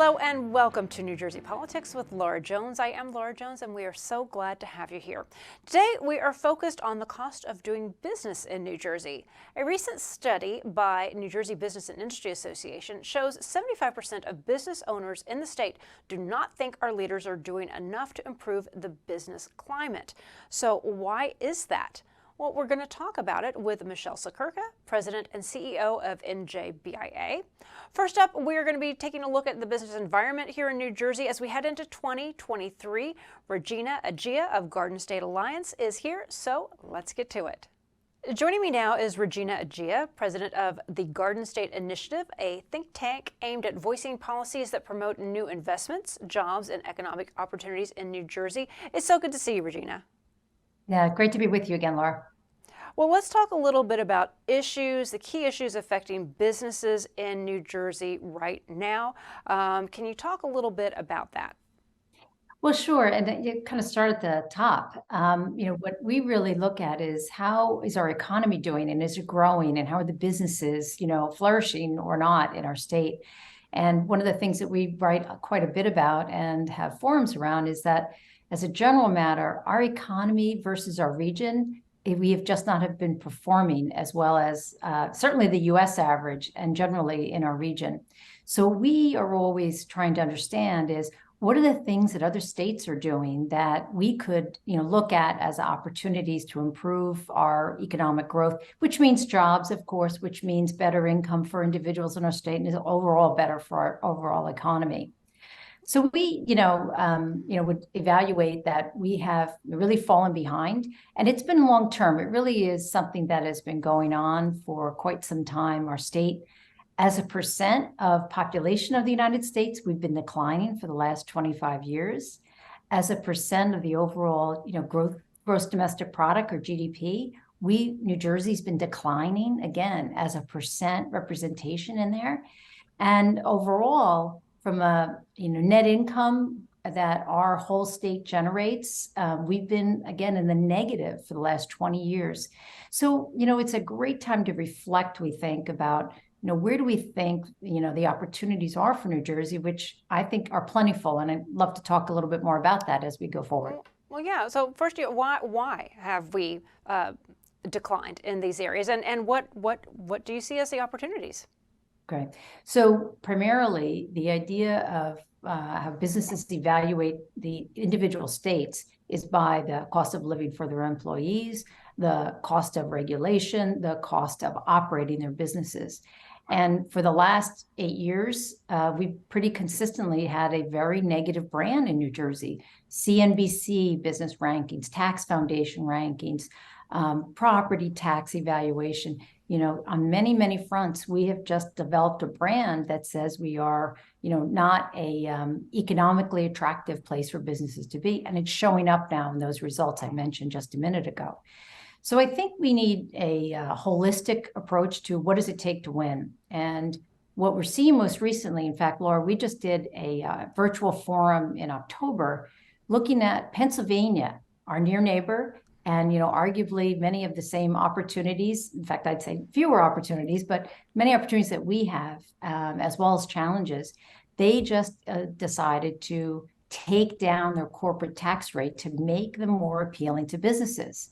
Hello and welcome to New Jersey Politics with Laura Jones. I am Laura Jones and we are so glad to have you here. Today we are focused on the cost of doing business in New Jersey. A recent study by New Jersey Business and Industry Association shows 75% of business owners in the state do not think our leaders are doing enough to improve the business climate. So why is that? Well, we're going to talk about it with Michelle Siekerka, President and CEO of NJBIA. First up, we're going to be taking a look at the business environment here in New Jersey as we head into 2023. Regina Aggia of Garden State Alliance is here, so let's get to it. Joining me now is Regina Aggia, President of the Garden State Initiative, a think tank aimed at voicing policies that promote new investments, jobs, and economic opportunities in New Jersey. It's so good to see you, Regina. Yeah, great to be with you again, Laura. Well, let's talk a little bit about the key issues affecting businesses in New Jersey right now. Can you talk a little bit about that? Well, sure. And you kind of start at the top. What we really look at is how is our economy doing and is it growing and how are the businesses, flourishing or not in our state? And one of the things that we write quite a bit about and have forums around is that as a general matter, our economy versus our region, we have just not have been performing as well as certainly the U.S. average and generally in our region. So we are always trying to understand is what are the things that other states are doing that we could look at as opportunities to improve our economic growth, which means jobs, of course, which means better income for individuals in our state and is overall better for our overall economy. So we, would evaluate that we have really fallen behind, and it's been long term. It really is something that has been going on for quite some time. Our state, as a percent of population of the United States, we've been declining for the last 25 years. As a percent of the overall, gross domestic product or GDP, New Jersey's been declining again as a percent representation in there, and overall, from a net income that our whole state generates, we've been, again, in the negative for the last 20 years. So, it's a great time to reflect, we think, about, where do we think, the opportunities are for New Jersey, which I think are plentiful. And I'd love to talk a little bit more about that as we go forward. Well, yeah. So first, why have we declined in these areas? And what do you see as the opportunities? Okay. So primarily the idea of how businesses evaluate the individual states is by the cost of living for their employees, the cost of regulation, the cost of operating their businesses. And for the last 8 years, we've pretty consistently had a very negative brand in New Jersey. CNBC business rankings, tax foundation rankings, property tax evaluation. On many, many fronts, we have just developed a brand that says we are, not a economically attractive place for businesses to be. And it's showing up now in those results I mentioned just a minute ago. So I think we need a holistic approach to what does it take to win. And what we're seeing most recently, in fact, Laura, we just did a virtual forum in October looking at Pennsylvania, our near neighbor, and, arguably many of the same opportunities. In fact, I'd say fewer opportunities, but many opportunities that we have, as well as challenges. They just decided to take down their corporate tax rate to make them more appealing to businesses.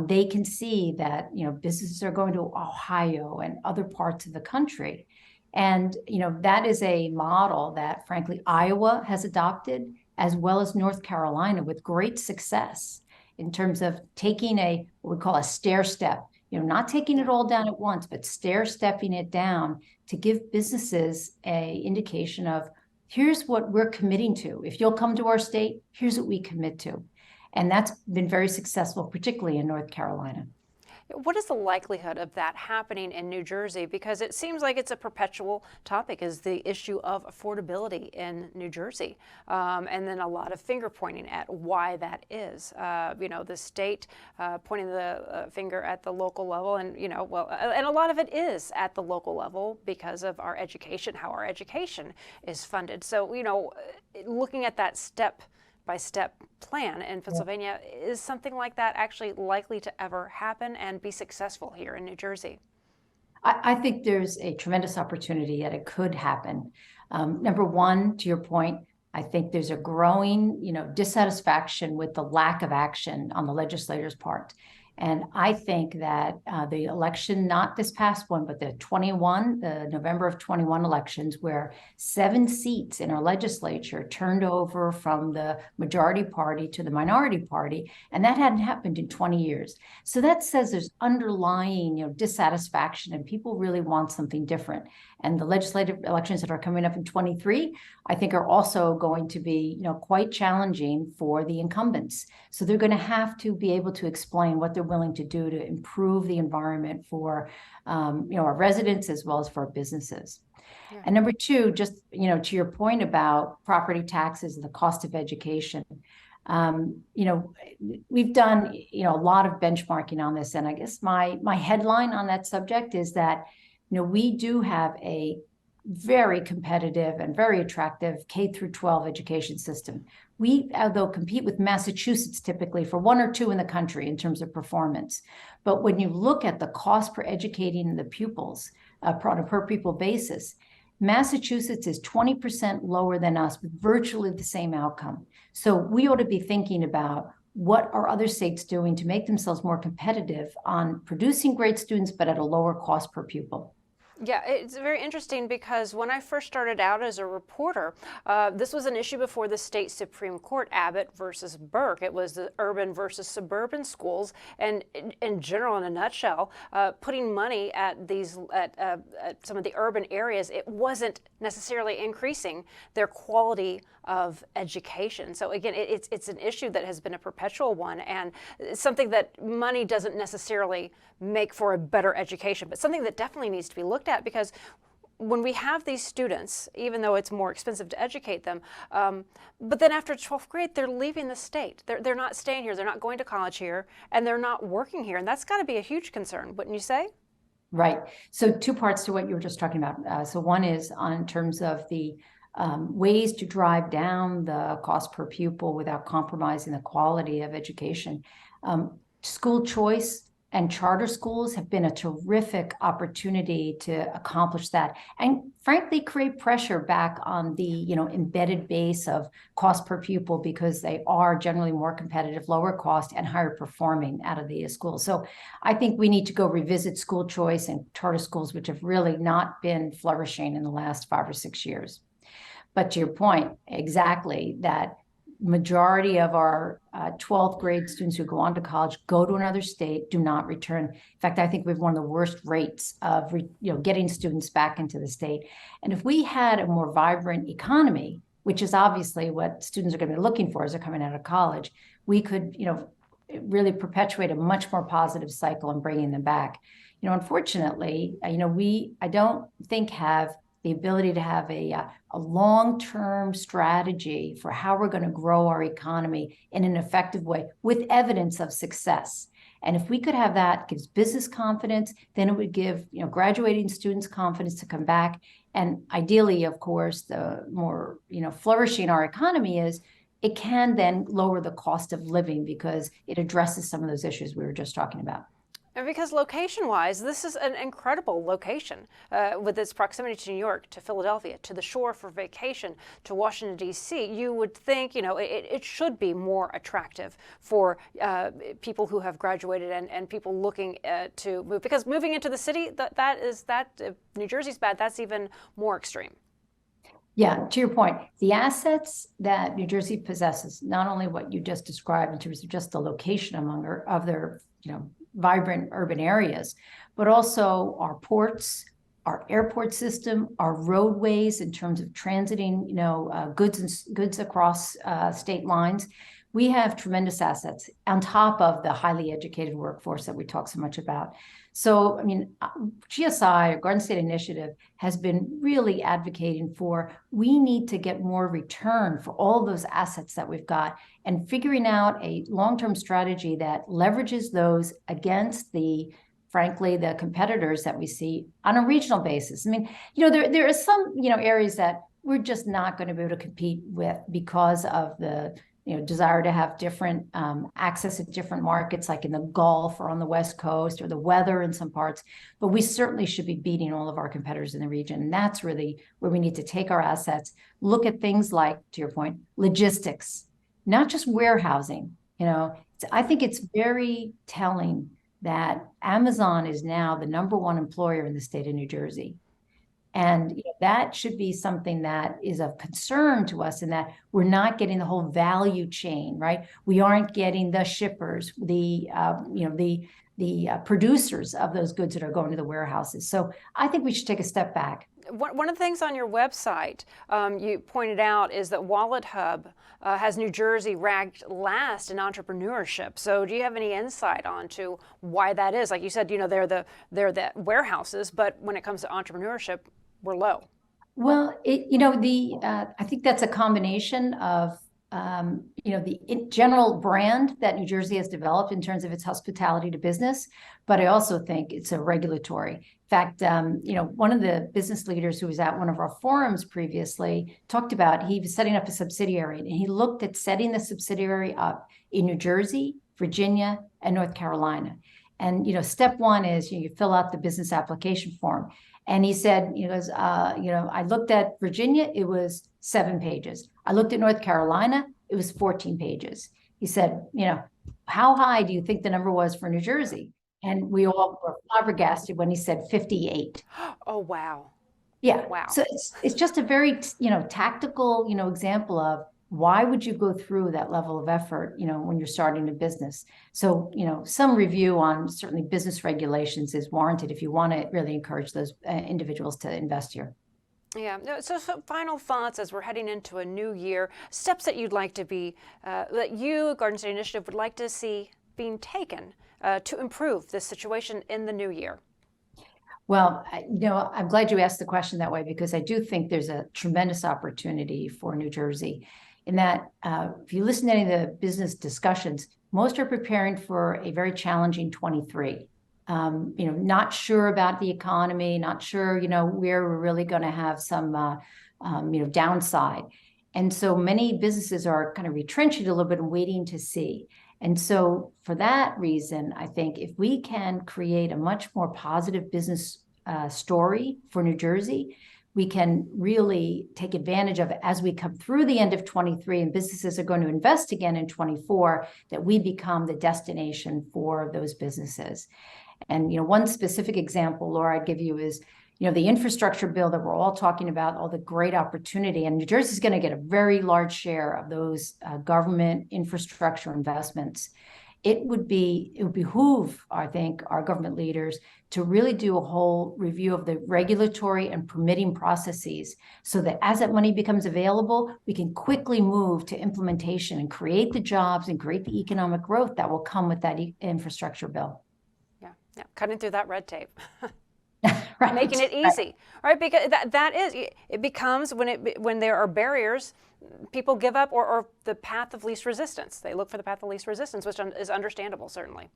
They can see that, businesses are going to Ohio and other parts of the country. And, that is a model that, frankly, Iowa has adopted, as well as North Carolina with great success, in terms of taking what we call a stair step, not taking it all down at once, but stair stepping it down to give businesses a indication of here's what we're committing to. If you'll come to our state, here's what we commit to. And that's been very successful, particularly in North Carolina. What is the likelihood of that happening in New Jersey? Because it seems like it's a perpetual topic, is the issue of affordability in New Jersey. And then a lot of finger pointing at why that is. The state pointing the finger at the local level and, and a lot of it is at the local level because of our education, how our education is funded. So, looking at that step-by-step plan in Pennsylvania, is something like that actually likely to ever happen and be successful here in New Jersey? I think there's a tremendous opportunity that it could happen. Number one, to your point, I think there's a growing, dissatisfaction with the lack of action on the legislators' part. And I think that the election, not this past one, but the November of 21 elections, where 7 seats in our legislature turned over from the majority party to the minority party, and that hadn't happened in 20 years. So that says there's underlying, dissatisfaction, and people really want something different. And the legislative elections that are coming up in 23, I think are also going to be, quite challenging for the incumbents. So they're going to have to be able to explain what they're willing to do to improve the environment for, our residents as well as for our businesses. Yeah. And number two, just, to your point about property taxes and the cost of education, we've done, a lot of benchmarking on this. And I guess my headline on that subject is that, we do have a very competitive and very attractive K through 12 education system. We, though, compete with Massachusetts typically for 1 or 2 in the country in terms of performance. But when you look at the cost per educating the pupils on a per pupil basis, Massachusetts is 20% lower than us with virtually the same outcome. So we ought to be thinking about what are other states doing to make themselves more competitive on producing great students, but at a lower cost per pupil. Yeah, it's very interesting because when I first started out as a reporter, this was an issue before the state Supreme Court, Abbott versus Burke. It was the urban versus suburban schools, and in general, in a nutshell, putting money at some of the urban areas, it wasn't necessarily increasing their quality of education. So again, it's an issue that has been a perpetual one, and something that money doesn't necessarily make for a better education, but something that definitely needs to be looked at, because when we have these students, even though it's more expensive to educate them, but then after 12th grade, they're leaving the state. They're not staying here, they're not going to college here, and they're not working here, and that's got to be a huge concern, wouldn't you say? Right. So 2 parts to what you were just talking about. So one is on terms of the ways to drive down the cost per pupil without compromising the quality of education. School choice and charter schools have been a terrific opportunity to accomplish that, and frankly create pressure back on the embedded base of cost per pupil, because they are generally more competitive, lower cost, and higher performing out of the school. So I think we need to go revisit school choice and charter schools, which have really not been flourishing in the last 5 or 6 years. But to your point, exactly, that majority of our 12th grade students who go on to college go to another state, do not return. In fact, I think we have one of the worst rates of getting students back into the state. And if we had a more vibrant economy, which is obviously what students are going to be looking for as they're coming out of college, we could really perpetuate a much more positive cycle in bringing them back. Unfortunately, I don't think have the ability to have a long-term strategy for how we're going to grow our economy in an effective way with evidence of success. And if we could have that, gives business confidence, then it would give graduating students confidence to come back. And ideally, of course, the more flourishing our economy is, it can then lower the cost of living because it addresses some of those issues we were just talking about. And because location-wise, this is an incredible location with its proximity to New York, to Philadelphia, to the shore for vacation, to Washington, D.C. You would think, it should be more attractive for people who have graduated and people looking to move. Because moving into the city, if New Jersey's bad, that's even more extreme. Yeah, to your point, the assets that New Jersey possesses, not only what you just described in terms of just the location of their vibrant urban areas, but also our ports, our airport system, our roadways in terms of transiting, goods across state lines. We have tremendous assets on top of the highly educated workforce that we talk so much about. So, GSI, or Garden State Initiative, has been really advocating for, we need to get more return for all those assets that we've got, and figuring out a long-term strategy that leverages those against frankly, the competitors that we see on a regional basis. There are some, areas that we're just not going to be able to compete with because of the desire to have different access to different markets, like in the Gulf or on the West Coast, or the weather in some parts. But we certainly should be beating all of our competitors in the region. And that's really where we need to take our assets, look at things like, to your point, logistics, not just warehousing. I think it's very telling that Amazon is now the #1 employer in the state of New Jersey. And that should be something that is of concern to us, in that we're not getting the whole value chain, right? We aren't getting the shippers, the producers of those goods that are going to the warehouses. So I think we should take a step back. One of the things on your website you pointed out is that WalletHub has New Jersey ranked last in entrepreneurship. So do you have any insight onto why that is? Like you said, they're the warehouses, but when it comes to entrepreneurship, we're low. Well, I think that's a combination of the general brand that New Jersey has developed in terms of its hospitality to business, but I also think it's a regulatory. In fact, one of the business leaders who was at one of our forums previously talked about, he was setting up a subsidiary, and he looked at setting the subsidiary up in New Jersey, Virginia, and North Carolina. And step one is you fill out the business application form. And he said, I looked at Virginia, it was 7 pages. I looked at North Carolina, it was 14 pages. He said, how high do you think the number was for New Jersey? And we all were flabbergasted when he said 58. Oh, wow. Yeah. Wow. So it's just a very, tactical, example of, why would you go through that level of effort, when you're starting a business? So, some review on certainly business regulations is warranted if you want to really encourage those individuals to invest here. Yeah. So final thoughts as we're heading into a new year, steps that you'd like to be, that you, Garden State Initiative, would like to see being taken to improve this situation in the new year. Well, I'm glad you asked the question that way, because I do think there's a tremendous opportunity for New Jersey. In that, if you listen to any of the business discussions, most are preparing for a very challenging 23. Not sure about the economy, not sure, where we're really going to have some, downside. And so many businesses are kind of retrenching a little bit and waiting to see. And so for that reason, I think if we can create a much more positive business story for New Jersey, we can really take advantage of it as we come through the end of 23 and businesses are going to invest again in 24, that we become the destination for those businesses. And, one specific example, Laura, I'd give you is, the infrastructure bill that we're all talking about, all the great opportunity, and New Jersey is going to get a very large share of those government infrastructure investments. It would behoove, I think, our government leaders to really do a whole review of the regulatory and permitting processes, so that as that money becomes available, we can quickly move to implementation and create the jobs and create the economic growth that will come with that infrastructure bill. Yeah, cutting through that red tape. Right. Making it easy, right? Because that is, it becomes, when there are barriers, people give up, or the path of least resistance. They look for the path of least resistance, which is understandable, certainly.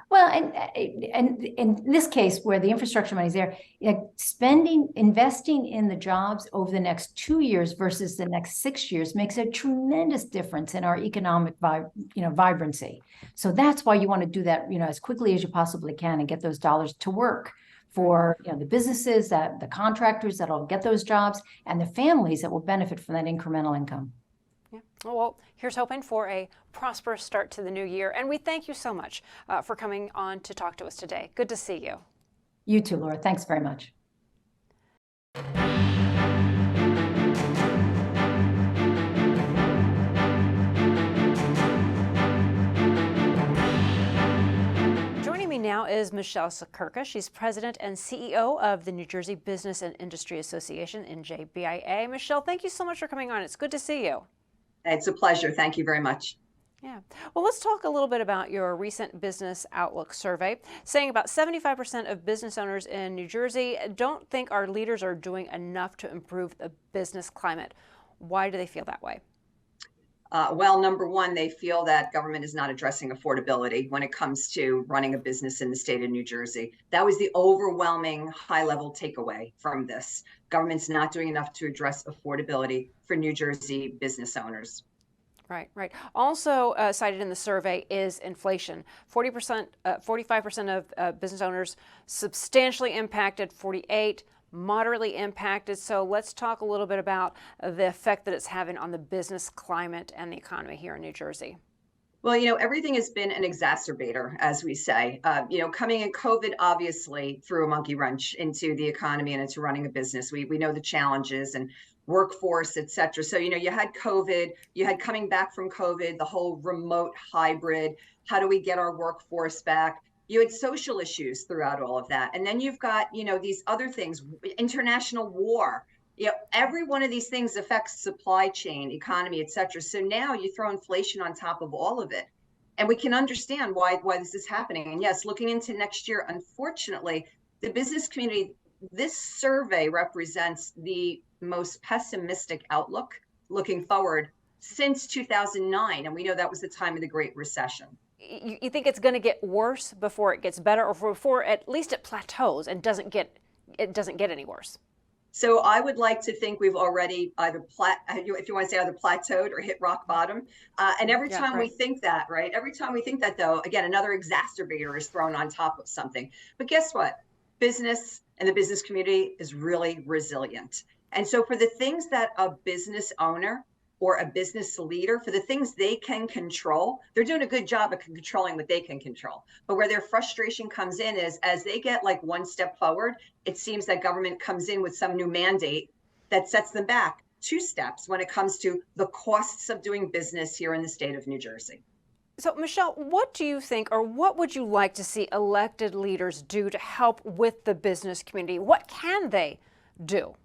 Well, and in this case, where the infrastructure money is there, investing in the jobs over the next 2 years versus the next 6 years makes a tremendous difference in our economic vibrancy. So that's why you want to do that, as quickly as you possibly can, and get those dollars to work for the businesses, the contractors that'll get those jobs, and the families that will benefit from that incremental income. Yeah. Well, here's hoping for a prosperous start to the new year. And we thank you so much for coming on to talk to us today. Good to see you. You too, Laura. Thanks very much. Joining me now is Michelle Sakirka. She's president and CEO of the New Jersey Business and Industry Association, NJBIA. Michelle, thank you so much for coming on. It's good to see you. It's a pleasure. Thank you very much. Yeah. Well, let's talk a little bit about your recent Business Outlook survey, saying about 75% of business owners in New Jersey don't think our leaders are doing enough to improve the business climate. Why do they feel that way? Well, number one, they feel that government is not addressing affordability when it comes to running a business in the state of New Jersey. That was the overwhelming high-level takeaway from this. Government's not doing enough to address affordability for New Jersey business owners. Right. Also cited in the survey is inflation. 45% of business owners substantially impacted, 48 moderately impacted. So let's talk a little bit about the effect that it's having on the business climate and the economy here in New Jersey. Well, everything has been an exacerbator, as we say. Coming in COVID obviously threw a monkey wrench into the economy and into running a business. We know the challenges and workforce, et cetera. So, you had COVID, you had coming back from COVID, the whole remote hybrid. How do we get our workforce back? You had social issues throughout all of that. And then you've got, these other things, international war. Every one of these things affects supply chain, economy, et cetera. So now you throw inflation on top of all of it. And we can understand why this is happening. And yes, looking into next year, unfortunately, the business community, this survey represents the most pessimistic outlook looking forward since 2009. And we know that was the time of the Great Recession. You think it's going to get worse before it gets better, or before at least it plateaus and doesn't get any worse? So I would like to think we've already either if you want to say either plateaued or hit rock bottom. And every time we think that, right? Every time we think that, though, again, another exacerbator is thrown on top of something. But guess what? Business and the business community is really resilient. And so for the things that a business owner or a business leader, for the things they can control, they're doing a good job of controlling what they can control. But where their frustration comes in is as they get like one step forward, it seems that government comes in with some new mandate that sets them back 2 steps when it comes to the costs of doing business here in the state of New Jersey. So, Michelle, what do you think, or what would you like to see elected leaders do to help with the business community? What can they do?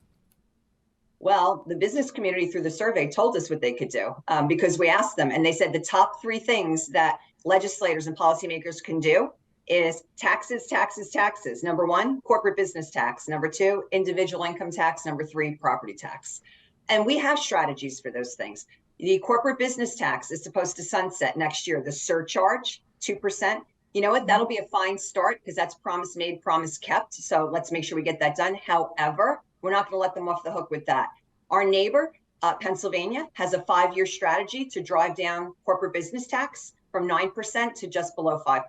Well, the business community through the survey told us what they could do because we asked them, and they said the top 3 things that legislators and policymakers can do is taxes, taxes, taxes. Number 1, corporate business tax. Number 2, individual income tax. Number 3, property tax. And we have strategies for those things. The corporate business tax is supposed to sunset next year. The surcharge, 2%. You know what? That'll be a fine start because that's promise made, promise kept. So let's make sure we get that done. However, we're not going to let them off the hook with that. Our neighbor, Pennsylvania, has a 5-year strategy to drive down corporate business tax from 9% to just below 5%.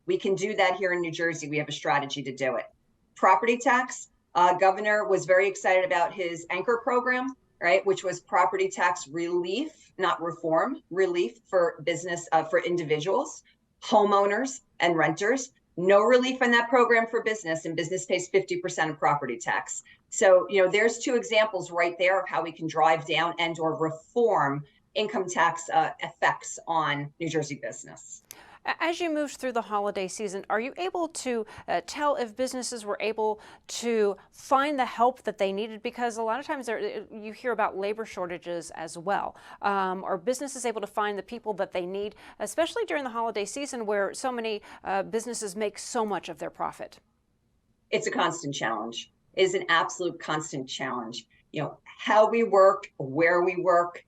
We can do that here in New Jersey. We have a strategy to do it. Property tax, governor was very excited about his anchor program, right, which was property tax relief, not reform, relief for business, for individuals, homeowners, and renters. No relief in that program for business, and business pays 50% of property tax. So, there's 2 examples right there of how we can drive down and or reform income tax effects on New Jersey business. As you moved through the holiday season, are you able to tell if businesses were able to find the help that they needed? Because a lot of times you hear about labor shortages as well. Are businesses able to find the people that they need, especially during the holiday season where so many businesses make so much of their profit? It's a constant challenge. It is an absolute constant challenge. How we work, where we work,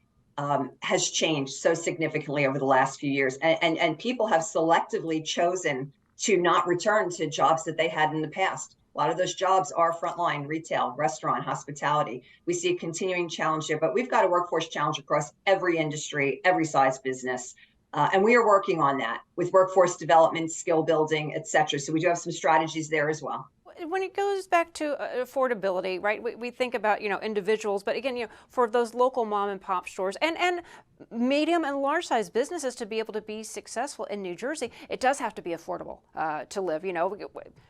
has changed so significantly over the last few years. And people have selectively chosen to not return to jobs that they had in the past. A lot of those jobs are frontline, retail, restaurant, hospitality. We see a continuing challenge there, but we've got a workforce challenge across every industry, every size business. And we are working on that with workforce development, skill building, et cetera. So we do have some strategies there as well. When it goes back to affordability, right? We think about, individuals, but again, for those local mom and pop stores and medium and large size businesses to be able to be successful in New Jersey, it does have to be affordable to live.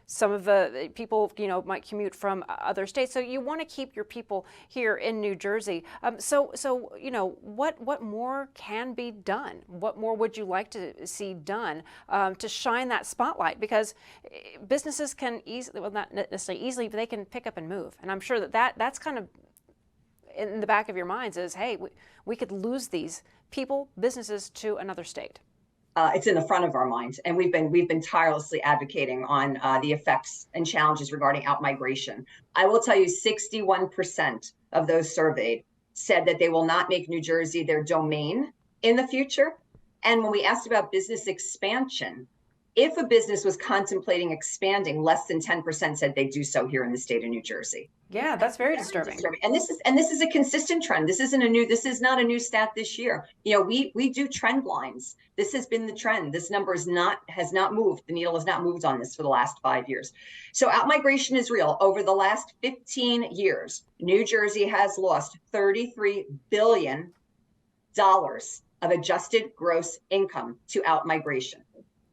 Some of the people, might commute from other states, so you want to keep your people here in New Jersey. So what more can be done? What more would you like to see done to shine that spotlight? Because businesses can easily, well, not necessarily easily, but they can pick up and move. And I'm sure that's kind of in the back of your minds is, hey, we could lose these people, businesses to another state. It's in the front of our minds, and we've been tirelessly advocating on the effects and challenges regarding outmigration. I will tell you, 61% of those surveyed said that they will not make New Jersey their domain in the future. And when we asked about business expansion, If a business was contemplating expanding, less than 10% said they'd do so here in the state of New Jersey. Yeah, that's very disturbing. And this is a consistent trend. This is not a new stat this year. You know, we do trend lines. This has been the trend. This number has not moved. The needle has not moved on this for the last 5 years. So outmigration is real. Over the last 15 years, New Jersey has lost $33 billion of adjusted gross income to outmigration.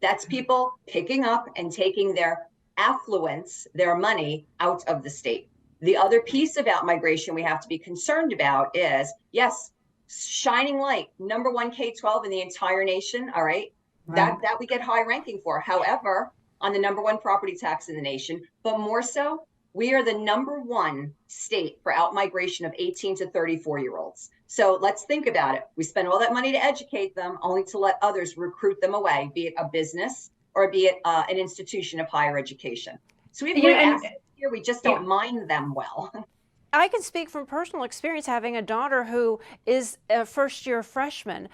That's people picking up and taking their affluence, their money out of the state. The other piece of outmigration we have to be concerned about is, yes, shining light, number one K-12 in the entire nation, all right? That we get high ranking for. However, on the number one property tax in the nation, but more so, we are the number one state for outmigration of 18 to 34-year-olds. So let's think about it. We spend all that money to educate them, only to let others recruit them away, be it a business or be it an institution of higher education. So we have assets here, we just don't mine them well. I can speak from personal experience having a daughter who is a first-year freshman.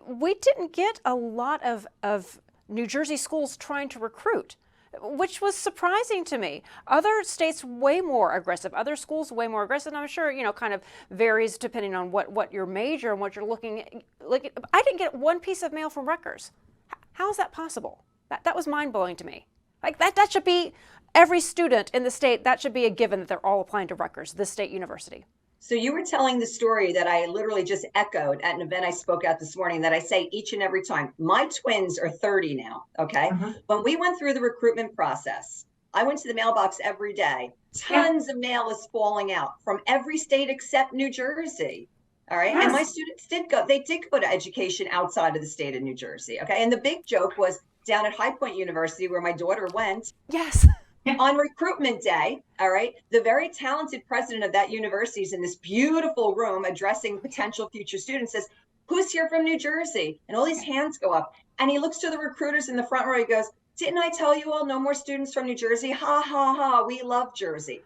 We didn't get a lot of New Jersey schools trying to recruit, which was surprising to me. Other states way more aggressive, other schools way more aggressive. And I'm sure, you know, kind of varies depending on what your major and what you're looking at. Like, I didn't get one piece of mail from Rutgers. How is that possible? That was mind-blowing to me. Like that should be every student in the state, that should be a given that they're all applying to Rutgers, this state university. So you were telling the story that I literally just echoed at an event I spoke at this morning that I say each and every time. My twins are 30 now, okay? When we went through the recruitment process, I went to the mailbox every day. Tons of mail is falling out from every state except New Jersey. All right. And my students did go to education outside of the state of New Jersey. Okay. And the big joke was down at High Point University, where my daughter went. Yes. On recruitment day, all right, the very talented president of that university is in this beautiful room addressing potential future students, says, "Who's here from New Jersey?" And all these hands go up. And he looks to the recruiters in the front row. He goes, "Didn't I tell you all no more students from New Jersey? Ha, ha, ha. We love Jersey."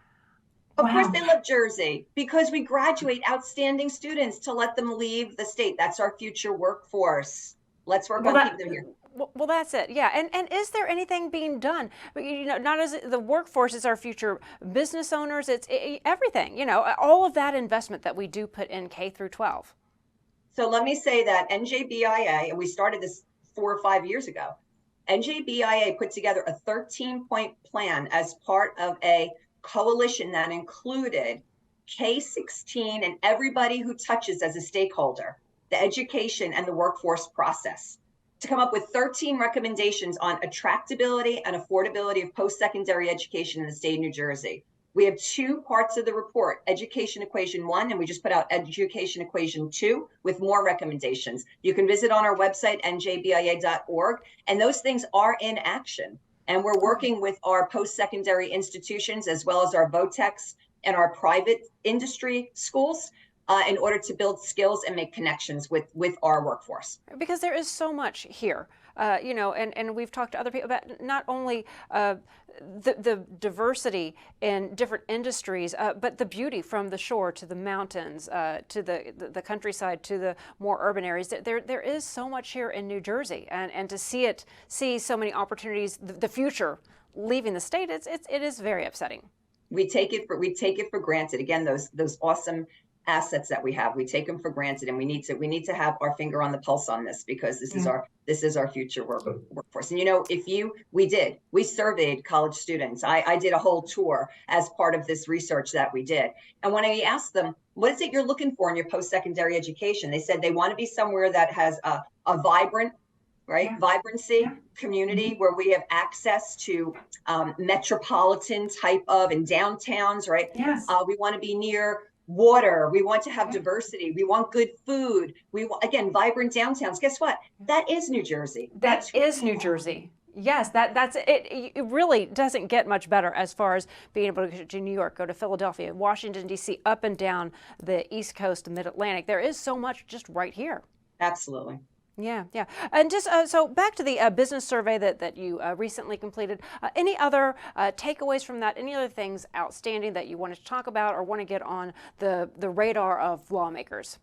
Of course they love Jersey, because we graduate outstanding students to let them leave the state. That's our future workforce. Let's work on keeping them here. Well, that's it. Yeah. And is there anything being done? You know, not as the workforce is our future business owners. It's everything, you know, all of that investment that we do put in K through 12. So let me say that NJBIA, and we started this 4 or 5 years ago, NJBIA put together a 13-point plan as part of a coalition that included K-16 and everybody who touches as a stakeholder, the education and the workforce process, to come up with 13 recommendations on attractability and affordability of post-secondary education in the state of New Jersey. We have 2 parts of the report, Education Equation 1, and we just put out Education Equation 2 with more recommendations. You can visit on our website, njbia.org, and those things are in action. And we're working with our post-secondary institutions as well as our VOTEX and our private industry schools in order to build skills and make connections with our workforce. Because there is so much here, you know, and we've talked to other people about not only the diversity in different industries, but the beauty from the shore to the mountains, to the countryside, to the more urban areas. There is so much here in New Jersey, and to see so many opportunities, the future leaving the state, it is very upsetting. We take it for granted. Again, those awesome assets that we have, we take them for granted, and we need to have our finger on the pulse on this, because this is our future workforce. And you know, we surveyed college students. I did a whole tour as part of this research that we did. And when I asked them, what is it you're looking for in your post-secondary education? They said they want to be somewhere that has a vibrant, vibrancy, community, where we have access to metropolitan type of and downtowns, right? Yes. We want to be near water. We want to have diversity. We want good food. We want, again, vibrant downtowns. Guess what? That is New Jersey. That is New Jersey. Yes, that's it. It really doesn't get much better as far as being able to go to New York, go to Philadelphia, Washington, D.C., up and down the East Coast, the Mid-Atlantic. There is so much just right here. Absolutely. Yeah, yeah. And just so back to the business survey that you recently completed, any other takeaways from that? Any other things outstanding that you wanted to talk about or want to get on the radar of lawmakers?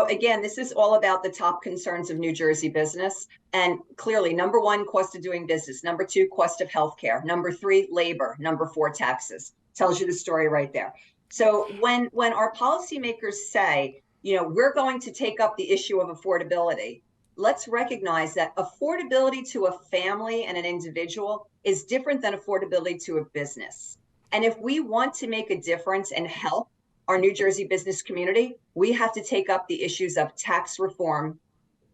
Again, this is all about the top concerns of New Jersey business. And clearly, number one, cost of doing business. Number two, cost of healthcare. Number three, labor. Number four, taxes. Tells you the story right there. So when our policymakers say, we're going to take up the issue of affordability, let's recognize that affordability to a family and an individual is different than affordability to a business. And if we want to make a difference and help our New Jersey business community, we have to take up the issues of tax reform,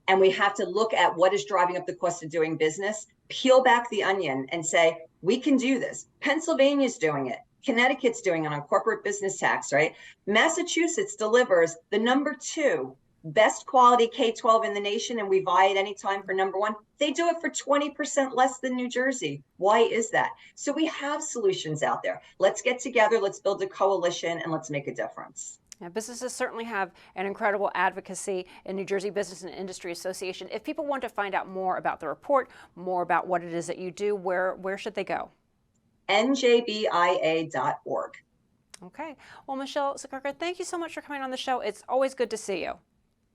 and we have to look at what is driving up the cost of doing business, peel back the onion and say, we can do this. Pennsylvania's doing it. Connecticut's doing it on corporate business tax, right? Massachusetts delivers the number 2 best quality K-12 in the nation, and we vie at any time for number 1. They do it for 20% less than New Jersey. Why is that? So we have solutions out there. Let's get together, let's build a coalition, and let's make a difference. Yeah, businesses certainly have an incredible advocacy in New Jersey Business and Industry Association. If people want to find out more about the report, more about what it is that you do, where should they go? njbia.org. Okay. Well, Michelle Securka, thank you so much for coming on the show. It's always good to see you.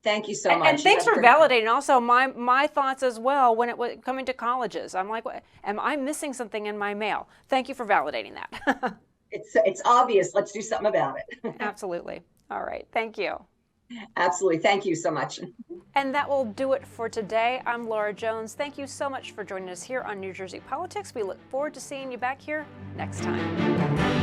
Thank you so much. And thanks for validating also my thoughts as well when it was coming to colleges. I'm like, am I missing something in my mail? Thank you for validating that. It's obvious. Let's do something about it. Absolutely. All right. Thank you. Absolutely. Thank you so much. And that will do it for today. I'm Laura Jones. Thank you so much for joining us here on New Jersey Politics. We look forward to seeing you back here next time.